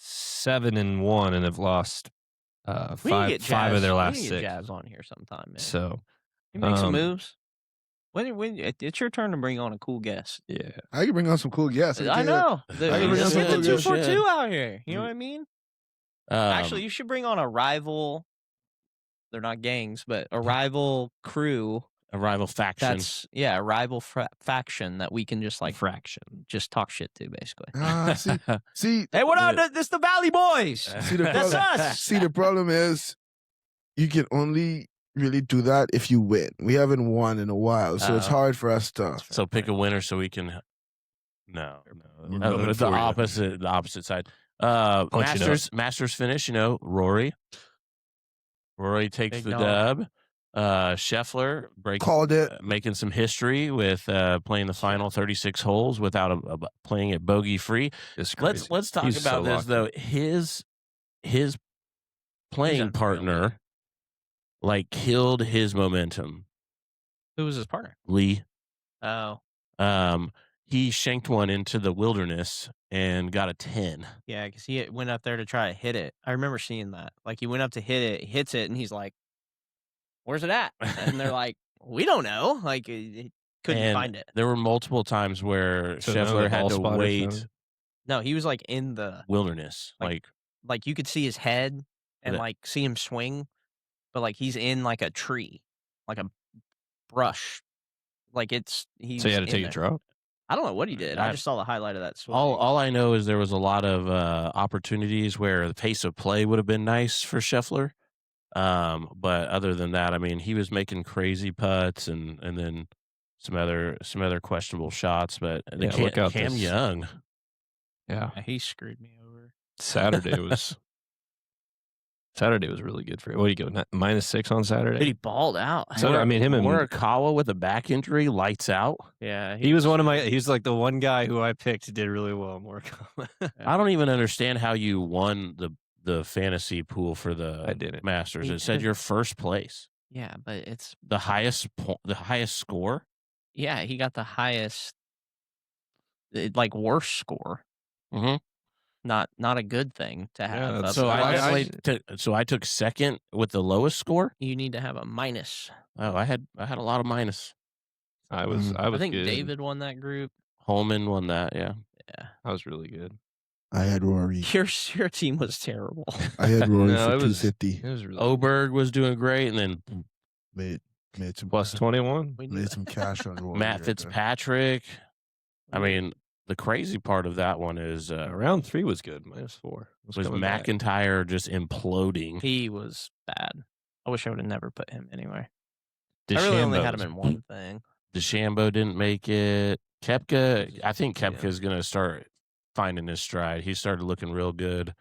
A: 7-1 and have lost 5 of their last 6.
C: Get Jazz on here sometime, man.
A: So
C: you make some moves. When it's your turn to bring on a cool guest.
A: Yeah,
D: I can bring on some cool guests.
C: I know. Let's get the 242 out here. You know what I mean? Actually, you should bring on a rival. They're not gangs, but a rival crew.
B: A rival faction.
C: A rival faction that we can just just talk shit to, basically.
D: See.
C: Hey, what up? This the Valley Boys. That's us.
D: See, the problem is, you can only really do that if you win. We haven't won in a while, so it's hard for us to.
B: So pick a winner so we can. No. The opposite side. Masters finish. Rory. Rory takes the dub. Scheffler
D: called it,
B: making some history with playing the final 36 holes without playing it bogey free. Let's talk about this though. His playing partner killed his momentum.
C: Who was his partner?
B: Lee.
C: Oh.
B: He shanked one into the wilderness and got a 10.
C: Yeah, because he went up there to try to hit it. I remember seeing that. He went up to hit it, hits it, and he's like, where's it at? And they're like, we don't know. Couldn't find it.
B: There were multiple times where Scheffler had to wait.
C: No, he was in the
B: wilderness.
C: You could see his head and see him swing, but he's in a tree, a brush.
A: So you had to take a drop?
C: I don't know what he did. I
B: I-
C: just saw the highlight of that swing.
B: All I know is there was a lot of opportunities where the pace of play would have been nice for Scheffler. But other than that, I mean, he was making crazy putts and then some other questionable shots. But
A: Yeah, look out
B: Cam
A: this-
B: Young,
A: Yeah,
C: Yeah, he screwed me over.
A: Saturday was really good for him. What do you go -6 on Saturday?
C: Dude, he balled out.
A: So I mean, him and
B: Morikawa with a back injury, lights out.
C: Yeah,
A: he was one of my. He was like the one guy who I picked did really well. Morikawa.
B: I don't even understand how you won the fantasy pool for
A: I
B: the
A: didn't.
B: Masters.
C: Me
B: It said
C: too.
B: your first place,
C: Yeah, but it's
B: the highest score.
C: yeah, he got the highest, like worst score.
B: Mm-hmm.
C: Not a good thing to have.
A: that's-
B: So
A: I-
B: I took second with the lowest score.
C: You need to have a minus.
B: Oh, I had a lot of minus.
A: I was
C: I think
A: good.
C: David won that group.
B: Holman won that. Yeah.
C: Yeah,
A: I was really good.
D: I had Rory.
C: your team was terrible.
D: I had Rory
A: No,
D: for
A: it was-
D: 250.
A: It was really
B: Oberg was doing great, and then
D: Made some
A: plus 21.
C: We knew
D: made
C: that.
D: some cash on Rory.
B: Matt
D: right there.
B: Fitzpatrick. I mean, the crazy part of that one is
A: Round 3 was good. -4
B: was
A: coming back.
B: McIntyre just imploding.
C: He was bad. I wish I would have never put him anywhere. I really only had him
A: DeChambeau
C: in one thing.
B: DeChambeau didn't make it. Koepka, I think
A: Yeah.
B: Koepka's going to start finding his stride. He started looking real good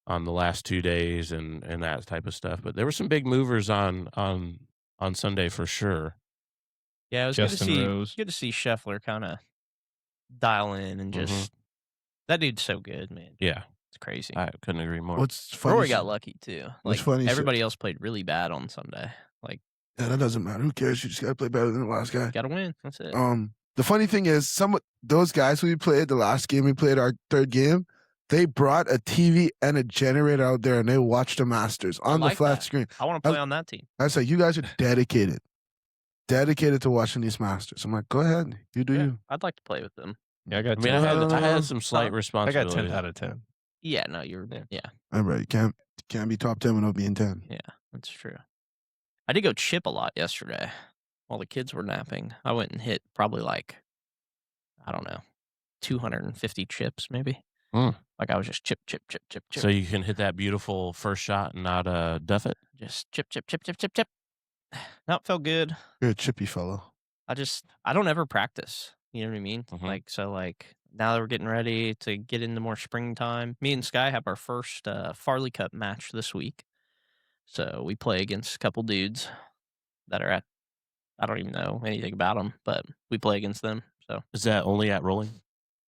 B: on the last 2 days and that type of stuff. But there were some big movers on Sunday for sure.
C: Yeah, it was
A: Justin
C: good to see.
A: Rose.
C: Good to see Scheffler kind of dial in and just that dude's so good, man.
B: Yeah,
C: It's crazy.
B: I couldn't agree more.
D: What's funny?
C: Rory got lucky too.
D: What's
C: Like
D: funny is-
C: everybody else played really bad on Sunday. Like
D: Yeah, that doesn't matter. Who cares? You just gotta play better than the last guy.
C: got to win. That's it.
D: The funny thing is, those guys who we played the last game, we played our third game. They brought a TV and a generator out there, and they watched the Masters on the
C: like
D: flat
C: that.
D: screen.
C: I want to play on that team.
D: I was like, you guys are dedicated to watching these Masters. I'm like, go ahead, you do
C: Yeah,
D: you.
C: I'd like to play with them.
A: Yeah, I got.
B: I mean,
A: 10
B: I
A: out
B: had
A: of
B: some slight
A: 10. I
B: responsibility.
A: got 10 out of 10.
C: Yeah, no, you're yeah,
D: I'm right. Can't be top 10 without being 10.
C: that's true. I did go chip a lot yesterday while the kids were napping. I went and hit probably like, I don't know, 250 chips maybe. Like I was just chip.
B: So you can hit that beautiful first shot and not duff it.
C: Just chip. No, it felt good.
D: You're a chippy fellow.
C: I don't ever practice. You know what I mean?
B: Mhm.
C: Like, so like now that we're getting ready to get into more springtime, me and Sky have our first Farley Cup match this week. So we play against a couple dudes that are I don't even know anything about them, but we play against them. So
B: Is that only at Rolling?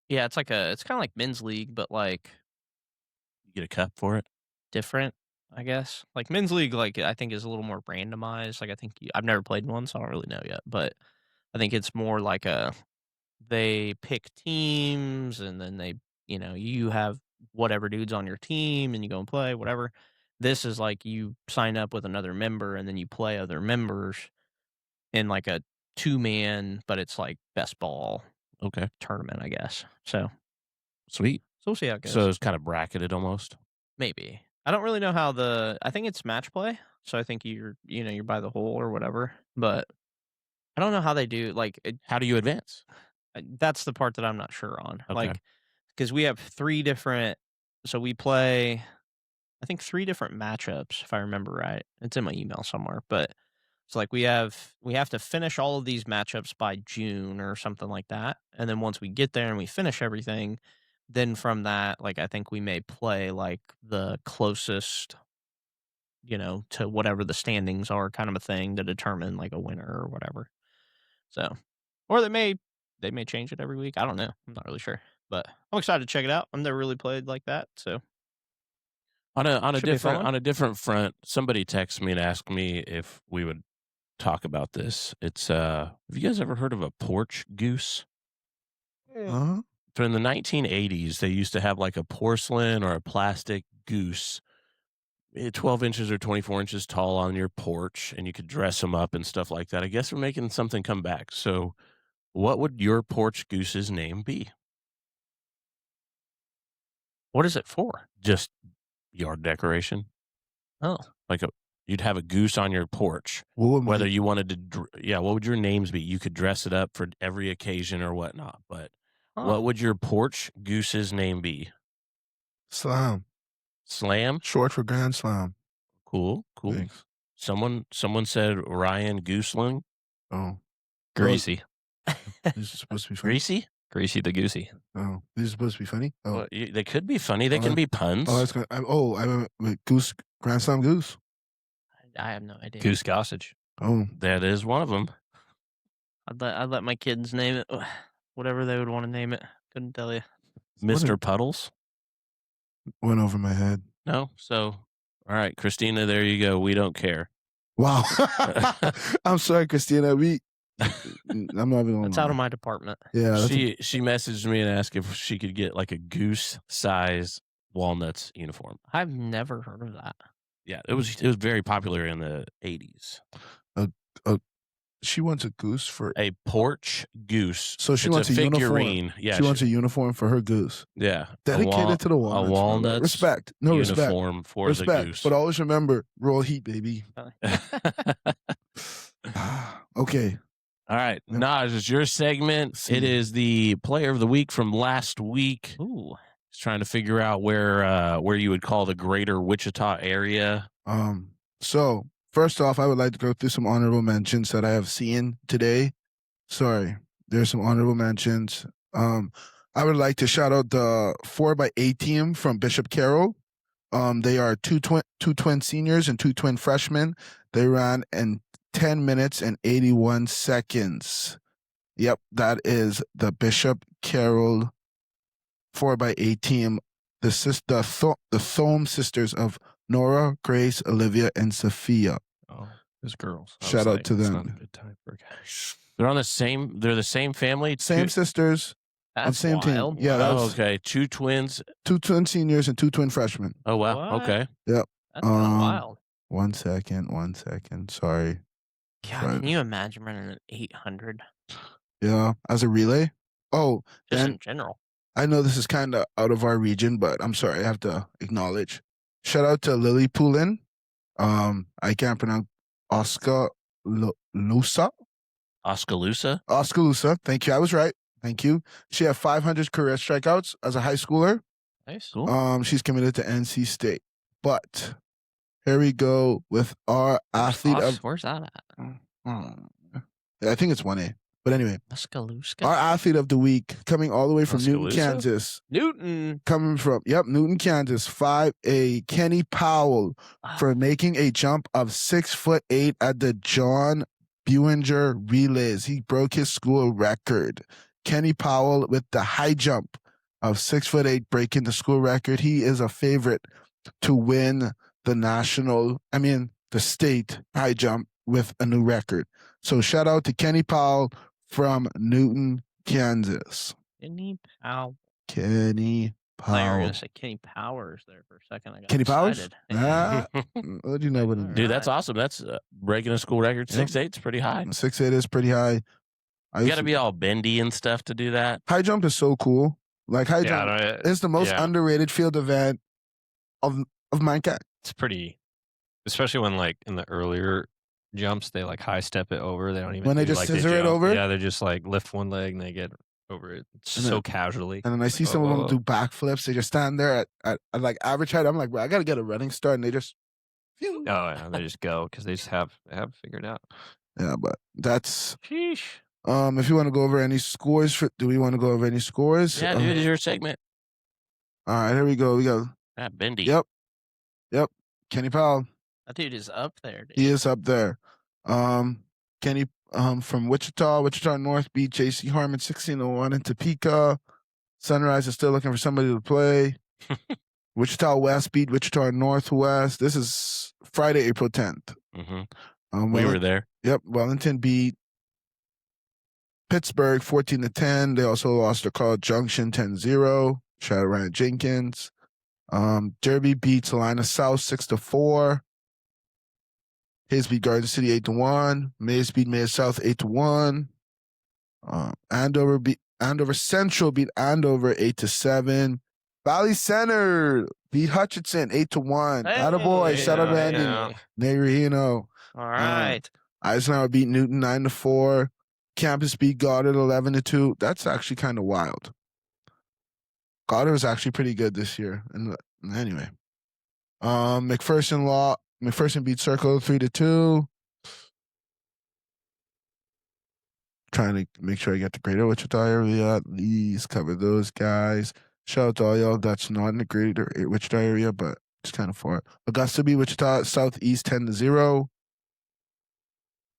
C: yeah, it's kind of like men's league, but like
B: You get a cup for it.
C: different, I guess. Like men's league, like I think is a little more randomized. Like I think I've never played one, so I don't really know yet. But I think it's more like they pick teams, and then you have whatever dudes on your team, and you go and play whatever. This is like you sign up with another member, and then you play other members in like a 2-man, but it's like best ball
B: Okay,
C: tournament, I guess. So
B: sweet.
C: we'll see how it goes.
B: So it's kind of bracketed almost.
C: Maybe. I don't really know how I think it's match play. So I think you're by the hole or whatever, but I don't know how they do
B: How do you advance?
C: that's the part that I'm not sure on.
B: Okay.
C: Like, cause we have 3 different, so we play, I think 3 different matchups, if I remember right. It's in my email somewhere, but it's like we have to finish all of these matchups by June or something like that. And then once we get there and we finish everything, then from that, like, I think we may play like the closest, to whatever the standings are, kind of a thing to determine like a winner or whatever. So, or they may change it every week. I don't know. I'm not really sure, but I'm excited to check it out. I've never really played like that. So
B: On a
C: Should be fun.
B: different front, somebody texted me and asked me if we would talk about this. It's have you guys ever heard of a porch goose?
D: Huh?
B: So in the 1980s, they used to have like a porcelain or a plastic goose, 12 inches or 24 inches tall on your porch, and you could dress them up and stuff like that. I guess we're making something come back. So what would your porch goose's name be?
C: what is it for?
B: Just yard decoration?
C: Oh,
B: Like You'd have a goose on your porch.
D: What would
B: Whether
D: my,
B: you wanted to, what would your names be? You could dress it up for every occasion or whatnot. But what would your porch goose's name be?
D: Slam.
B: Slam?
D: Short for Grand Slam.
B: Cool.
D: Thanks.
B: Someone said Ryan Gooseling.
D: Oh.
A: Greasy.
D: These are supposed to be funny.
B: Greasy?
A: Greasy the goosey.
D: Oh. These are supposed to be funny? Oh.
B: Well, they could be funny. They can be puns.
D: Oh, that's gonna, I went Goose, Grand Slam Goose.
C: I have no idea.
A: Goose Gossage.
D: Oh.
B: That is one of them.
C: I'd let my kids name it whatever they would want to name it. Couldn't tell you.
B: Mr. Puddles?
D: Went over my head.
B: No? So, all right, Christina, there you go. We don't care.
D: Wow. I'm sorry, Christina. I'm not even
C: It's out of my department.
D: Yeah. That's
B: She messaged me and asked if she could get like a goose size walnuts uniform.
C: I've never heard of that.
B: Yeah, it was very popular in the 80s.
D: she wants a goose for.
B: A porch goose.
D: So she
B: It's
D: wants a
B: figurine.
D: uniform.
B: Yeah,
D: She wants a uniform for her goose.
B: yeah.
D: Dedicated to the walnuts.
B: A
D: man.
B: walnuts
D: Respect. No respect.
B: uniform for the
D: Respect.
B: goose.
D: But always remember, roll heat, baby. Okay.
B: All right,
D: Yep.
B: Naj, it's your segment.
D: See.
B: It is the player of the week from last week.
C: Ooh.
B: Just trying to figure out where you would call the greater Wichita area.
D: So first off, I would like to go through some honorable mentions that I have seen today. Sorry, there's some honorable mentions. I would like to shout out the 4x8 team from Bishop Carroll. They are two twin seniors and two twin freshmen. They ran in 10 minutes and 81 seconds. Yep, that is the Bishop Carroll 4x8 team. The Thome sisters of Nora, Grace, Olivia, and Sophia.
A: Oh, those girls.
D: Shout out to
A: it's
D: them.
A: not a good time for a guy.
B: They're the same family.
D: Same sisters,
C: That's
D: same team.
C: wild.
D: Yeah, that was
B: okay. Two twins.
D: two twin seniors and two twin freshmen.
B: Oh wow.
C: What?
B: Okay.
C: That's wild.
D: 1 second. Sorry.
C: God,
D: Right.
C: can you imagine running an 800?
D: Yeah, as a relay. Oh,
C: Just
D: then
C: in general.
D: I know this is kind of out of our region, but I'm sorry. I have to acknowledge. Shout out to Lily Poulin. I can't pronounce Oskaloosa.
B: Oskaloosa.
D: Thank you. I was right. Thank you. She had 500 career strikeouts as a high schooler.
C: Nice.
B: Cool.
D: She's committed to NC State. But here we go with our athlete of.
C: Where's that at?
D: I think it's 1A. But anyway,
C: Tuscaloosa?
D: our athlete of the week coming all the way from Newton,
B: Tuscaloosa?
D: Kansas.
C: Newton.
D: Coming from, Newton, Kansas, 5A, Kenny Powell for making a jump of 6'8" at the John Buinger Relays. He broke his school record. Kenny Powell with the high jump of 6'8", breaking the school record. He is a favorite to win the state high jump with a new record. So shout out to Kenny Powell from Newton, Kansas.
C: Kenny Powell.
D: Kenny
C: I thought you were
D: Powell.
C: going to say Kenny Powers there for a second. I got
D: Kenny Powers?
C: excited.
D: Ah, what do you know what it
B: Dude,
D: is?
B: that's awesome. That's breaking a school record.
D: Yep.
B: 6'8" is pretty high.
D: 6'8" is pretty high.
B: You got to be all bendy and stuff to do that.
D: High jump is so cool. Like high jump is the most underrated field event of Minecraft.
A: It's pretty, especially when like in the earlier jumps, they like high step it over. They don't even
D: When they
A: do,
D: just
A: like,
D: scissor it
A: jump.
D: over?
A: Yeah, they just like lift one leg and they get over it so casually.
D: And then I see some of them do backflips. They just stand there at like average height. I'm like, bro, I got to get a running start. And they just.
A: Oh yeah, they just go because they just have figured out.
D: Yeah, but that's.
C: Sheesh.
D: If you want to go over any scores, do we want to go over any scores?
B: Yeah, dude, it's your segment.
D: All right, here we go. We go.
B: Bendy.
D: Yep. Kenny Powell.
C: That dude is up there, dude.
D: He is up there. Kenny from Wichita North beat JC Harmon 16-1 in Topeka. Sunrise is still looking for somebody to play. Wichita West beat Wichita Northwest. This is Friday, April 10th.
B: Mm-hmm. We were there.
D: Yep. Wellington beat Pittsburgh 14-10. They also lost to Carl Junction 10-0. Shout out Ryan Jenkins. Derby beat Salina South 6-4. Hayes beat Garden City 8-1. Mays beat Mays South 8-1. Andover Central beat Andover 8-7. Valley Center beat Hutchinson 8-1. Attaboy.
C: Hey.
D: Shout out Randy.
A: Yeah.
D: Nerino.
C: All right.
D: Eisenhower beat Newton 9-4. Campus beat Goddard 11-2. That's actually kind of wild. Goddard was actually pretty good this year. And anyway, McPherson beat Circle 3-2. Trying to make sure I get the Greater Wichita area. At least cover those guys. Shout out to all y'all that's not in the Greater Wichita area, but it's kind of far. Augusta beat Wichita Southeast 10-0.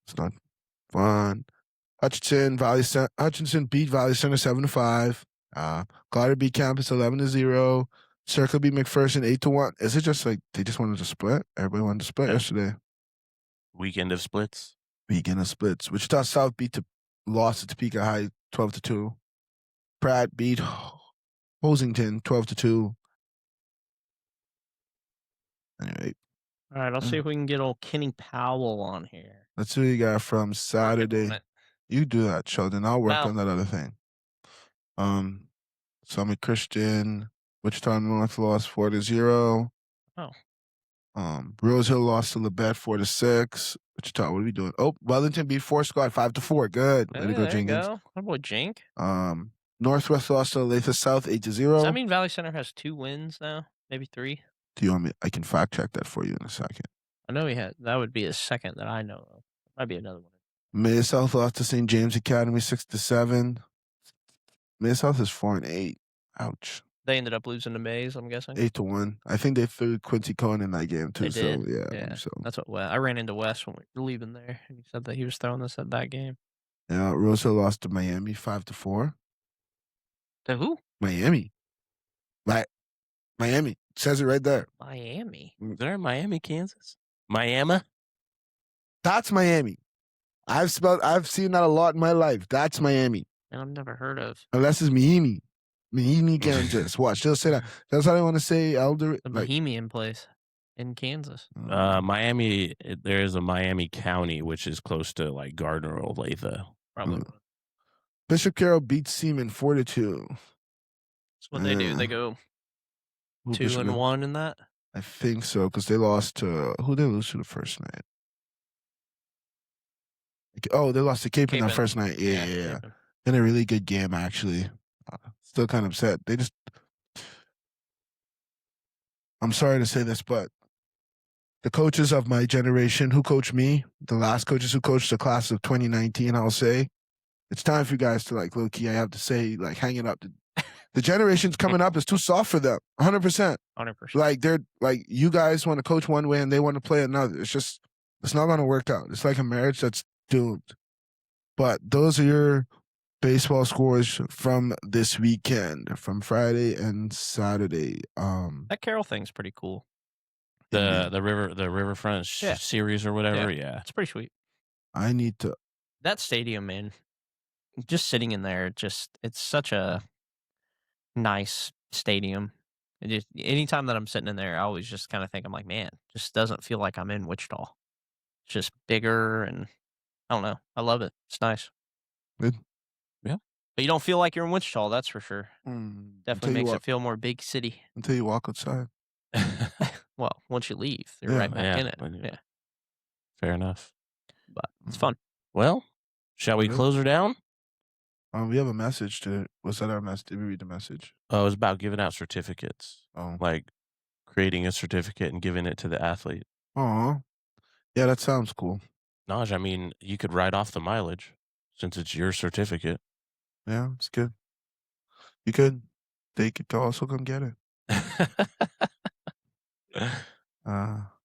D: It's not fun. Hutchinson beat Valley Center 7-5. Goddard beat Campus 11-0. Circle beat McPherson 8-1. Is it just like they just wanted to split? Everybody wanted to split yesterday.
B: Weekend of splits.
D: Weekend of splits. Wichita South lost to Topeka High 12-2. Pratt beat Hosington 12-2. Anyway,
C: All right. I'll see if we can get old Kenny Powell on here.
D: let's see what you got from Saturday.
C: Working on it.
D: You do that, Sheldon. I'll work
C: Wow.
D: on that other thing. Summit Christian, Wichita North lost 4-0.
C: Oh.
D: Rose Hill lost to Labette 4-6. Wichita, what are we doing? Oh, Wellington beat Four Squad 5-4. Good. Way to go,
C: There you
D: Jenkins.
C: go. My boy Jink.
D: Northwest lost to Olathe South 8-0.
C: Does that mean Valley Center has 2 wins now? Maybe 3?
D: Do you want me? I can fact check that for you in a second.
C: I know he had. That would be his second that I know of. Might be another one.
D: Mid South lost to St. James Academy 6-7. Mid South is 4-8. Ouch.
C: They ended up losing to Mays, I'm guessing.
D: 8-1. I think they threw Quincy Cohen in that game too.
C: They did.
D: So yeah.
C: Yeah.
D: So
C: That's what I ran into Wes when we were leaving there, and he said that he was throwing this at that game.
D: yeah, Rose Hill lost to Miami 5-4.
C: To who?
D: Miami. Miami. It says it right there.
C: Miami.
B: Is there in Miami, Kansas? Miami?
D: That's Miami. I've seen that a lot in my life. That's Miami.
C: And I've never heard of
D: Unless it's Miami. Miami, Kansas. Watch. They'll say that. That's how they want to say Elder.
C: the
D: Like,
C: Bohemian place in Kansas.
B: Miami, there is a Miami County, which is close to like Gardner or Olathe.
C: Probably.
D: Bishop Carroll beats Seaman 4-2.
C: That's what they do. They go
D: Who
C: 2-1 in that.
D: I think so, because they lost to who they lose to the first night. Oh, they lost to Cape in that
C: Cape
D: first night. Yeah.
C: Cape.
D: In a really good game, actually. Still kind of upset. I'm sorry to say this, but the coaches of my generation who coached me, the last coaches who coached the class of 2019, I'll say, it's time for you guys to, like, low key, I have to say, like, hang it up. The generations coming up is too soft for them. 100%.
C: 100%.
D: Like, they're like, you guys want to coach one way and they want to play another. It's not going to work out. It's like a marriage that's doomed. But those are your baseball scores from this weekend, from Friday and Saturday.
C: That Carroll thing's pretty cool.
B: The Riverfront series or whatever. Yeah.
C: It's pretty sweet.
D: I need to.
C: That stadium, man, just sitting in there, it's such a nice stadium. And just anytime that I'm sitting in there, I always just kind of think, I'm like, man, just doesn't feel like I'm in Wichita. It's just bigger, and I don't know. I love it. It's nice.
D: Good.
B: Yeah.
C: But you don't feel like you're in Wichita, that's for sure.
D: Until
C: Definitely
D: you
C: makes
D: walk,
C: it feel more big city.
D: until you walk outside.
C: Well, once you leave, you're
D: Yeah.
C: right back in it.
B: when you-
C: Yeah,
B: Fair enough.
C: but it's fun.
B: Well, shall we
D: Good.
B: close her down?
D: We have a message to. Was that our message? Did we read the message?
B: Oh, it was about giving out certificates,
D: Oh.
B: like creating a certificate and giving it to the athlete.
D: Aw. Yeah, that sounds cool.
B: Naj, I mean, you could write off the mileage since it's your certificate.
D: Yeah, it's good. You could. They could also come get it.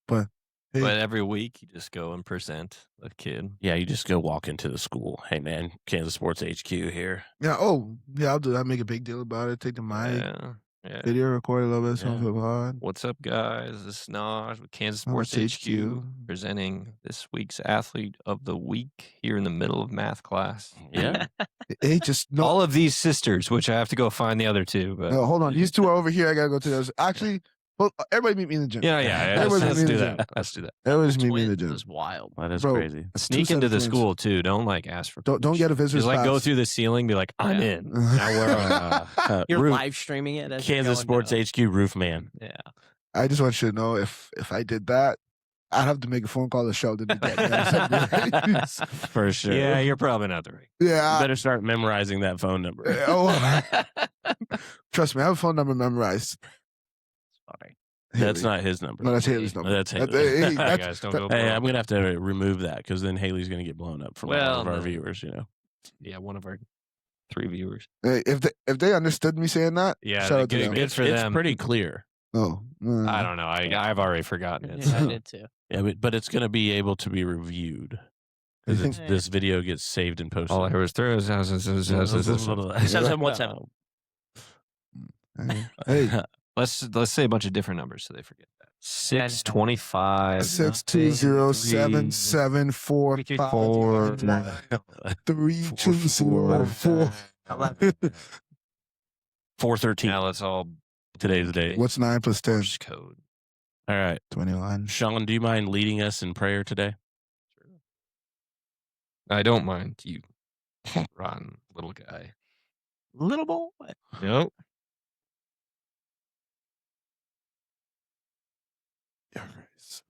D: But hey,
A: But every week you just go and present a kid.
B: Yeah, you just go walk into the school. Hey, man, Kansas Sports HQ here.
D: yeah. Oh, yeah. I'll do that. Make a big deal about it. Take the mic,
A: Yeah.
D: video, record a little bit, something
B: Yeah.
D: for the pod.
A: What's up, guys? This is Naj with Kansas
D: Oh,
A: Sports
D: it's
A: HQ presenting this week's athlete of the week here in the middle of math class.
B: Yeah.
D: Hey, just no.
A: All of these sisters, which I have to go find the other two. But
D: No, hold on. These two are over here. I gotta go to those. Actually, Well, everybody meet me in the gym.
A: Yeah.
D: Everybody
A: Let's
D: meet me
A: do
D: in the
A: that.
D: gym.
A: Let's do that.
D: Everybody just meet me in
C: Twins
D: the gym.
C: is wild.
B: That is
D: Bro,
B: crazy.
A: Sneak
D: set
A: into
D: of
A: the
D: twins.
A: school too. Don't like ask for.
D: Don't get a visitor's
A: Just like go
D: pass.
A: through the ceiling. Be like, I'm
C: Yeah.
A: in. Now we're
C: You're
B: Roof-
C: live streaming it. As you're
B: Kansas
C: going
B: Sports
C: down.
B: HQ Roof Man.
C: Yeah.
D: I just want you to know if I did that, I'd have to make a phone call to Sheldon to get me.
B: For sure.
A: Yeah, you're probably not the right.
B: You
D: Yeah.
B: better start memorizing that phone number.
D: Trust me, I have a phone number memorized.
C: Sorry.
B: That's
D: Haley.
B: not his number.
D: No, that's Haley's number.
B: That's Haley.
D: Hey,
A: Hey,
D: that's-
A: guys, don't go.
B: Hey,
A: broke.
B: I'm gonna have to remove that because then Haley's gonna get blown up from all
C: Well,
B: of our
C: no.
B: viewers. You know.
A: Yeah, one of our 3 viewers.
D: Hey, if they understood me saying that,
A: Yeah,
D: shout out to
A: good-
D: them.
A: good
B: It's,
A: for
B: it's
A: them.
B: pretty clear.
D: Oh,
A: I don't know. I've already forgotten it.
C: Yeah, I did too.
B: Yeah, but it's gonna be able to be reviewed
D: You
B: because
D: think-
B: this video gets saved and posted.
A: All I heard was throw his house.
D: Hey,
A: Let's say a bunch of different numbers so they forget that. 625
D: 6207745 3204.
B: 413.
A: Now let's all
B: Today's date.
D: What's 9 plus 10?
A: Morse code.
B: All right,
D: 21.
B: Sean, do you mind leading us in prayer today?
A: I don't mind you, rotten little guy.
C: Little boy.
A: Nope.
D: Your Grace.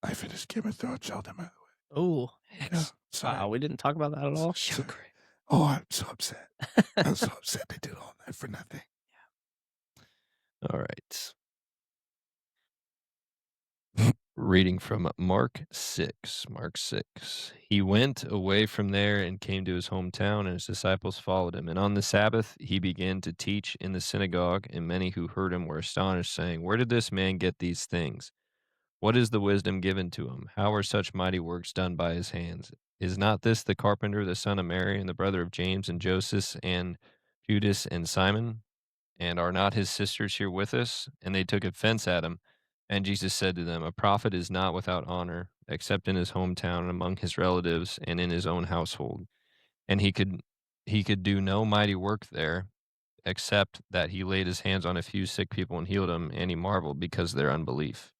D: I finished Game of Thrones, Sheldon, by the
C: Oh,
D: way. Yeah, sorry.
C: wow. We didn't talk about that at all.
D: So great. Oh, I'm so upset. I'm so upset they did all that for nothing.
A: All right. Reading from Mark 6. Mark 6. He went away from there and came to his hometown, and his disciples followed him. And on the Sabbath he began to teach in the synagogue, and many who heard him were astonished, saying, "Where did this man get these things? What is the wisdom given to him? How are such mighty works done by his hands? Is not this the carpenter, the son of Mary, and the brother of James and Joseph and Judas and Simon? And are not his sisters here with us?" And they took offense at him. And Jesus said to them, "A prophet is not without honor, except in his hometown and among his relatives and in his own household." And he could do no mighty work there, except that he laid his hands on a few sick people and healed them. And he marveled because of their unbelief.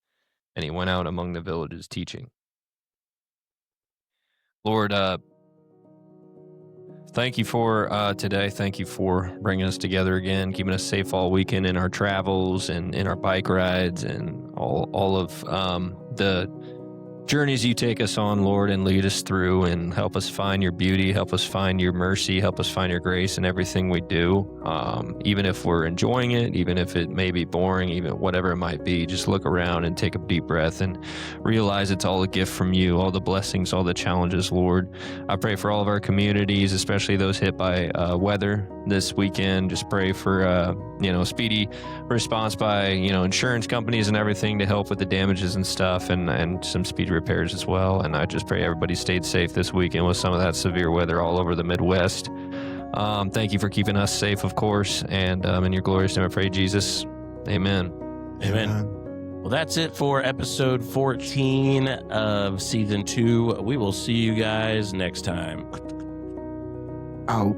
A: And he went out among the villages teaching. Lord, thank you for today. Thank you for bringing us together again, keeping us safe all weekend in our travels and in our bike rides and all of the journeys you take us on, Lord, and lead us through and help us find your beauty, help us find your mercy, help us find your grace in everything we do. Even if we're enjoying it, even if it may be boring, even whatever it might be, just look around and take a deep breath and realize it's all a gift from you, all the blessings, all the challenges, Lord. I pray for all of our communities, especially those hit by weather this weekend. Just pray for, speedy response by, insurance companies and everything to help with the damages and stuff and some speedy repairs as well. And I just pray everybody stayed safe this weekend with some of that severe weather all over the Midwest. Thank you for keeping us safe, of course. And in your glorious name I pray, Jesus. Amen.
B: Amen. Well, that's it for episode 14 of season 2. We will see you guys next time.
D: Out.